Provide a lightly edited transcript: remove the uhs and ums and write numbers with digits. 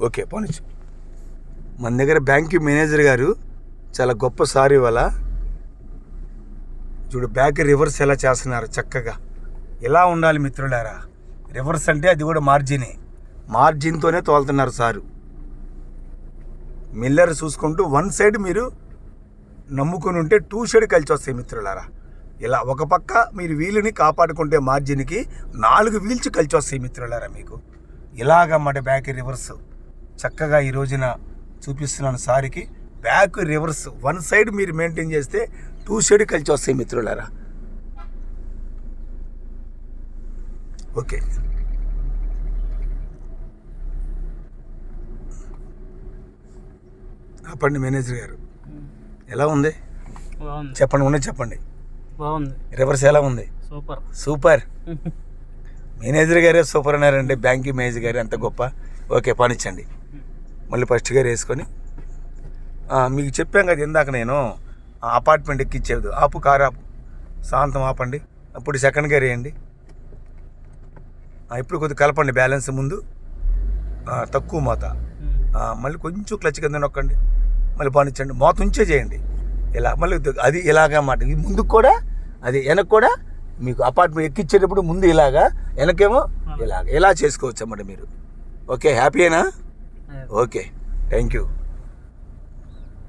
Okay పోనీచ్చు. మన దగ్గర bank manager గారు చాలా గొప్ప సారీ ఇవాళ. చూడు బ్యాక్ రివర్స్ ఎలా చేస్తున్నారు చక్కగా. ఎలా ఉండాలి మిత్రులారా, రివర్స్ అంటే అది కూడా మార్జిన్తోనే తోలుతున్నారు సారు. మిల్లర్ చూసుకుంటూ వన్ సైడ్ మీరు నమ్ముకుని ఉంటే టూ సైడ్ కలిసి వస్తాయి మిత్రులారా. ఇలా ఒక పక్క మీరు వీలుని కాపాడుకుంటే మార్జిన్కి 4 వీల్స్ కలిసి వస్తాయి మిత్రులారా. మీకు ఇలాగన్నమాట బ్యాక్ రివర్స్ చక్కగా ఈ రోజున చూపిస్తున్నాను సారికి. బ్యాక్ రివర్స్ వన్ సైడ్ మీరు మెయింటైన్ చేస్తే 2 సైడ్ కలిసి వస్తాయి మిత్రులారా. ఓకే చెప్పండి మేనేజర్ గారు, ఎలా ఉంది చెప్పండి. ఉన్నది చెప్పండి. బాగుంది. రివర్స్ ఎలా ఉంది? సూపర్. మేనేజర్ గారే సూపర్ అన్నారండి. బ్యాంక్ మేనేజర్ గారు ఎంత గొప్ప. ఓకే పనిచ్చండి. మళ్ళీ ఫస్ట్ గారు వేసుకొని మీకు చెప్పాం కదా ఇందాక నేను అపార్ట్మెంట్ ఎక్కిచ్చేది. ఆపు కారు ఆపు, శాంతం ఆపండి. అప్పుడు సెకండ్ గేర్ వేయండి. ఇప్పుడు కొద్దిగా కలపండి బ్యాలెన్స్ ముందు తక్కువ మోత. మళ్ళీ కొంచెం క్లచ్ కింద నొక్కండి. మళ్ళీ పానిచ్చండి. మోత ఉంచే చేయండి ఇలా. మళ్ళీ అది ఇలాగా అన్నమాట. ఇది ముందుకు కూడా అది వెనక్కి కూడా మీకు అపార్ట్మెంట్ ఎక్కిచ్చేటప్పుడు ముందు ఇలాగా వెనకేమో ఇలా చేసుకోవచ్చు అన్నమాట మీరు. ఓకే హ్యాపీయేనా? Okay thank you.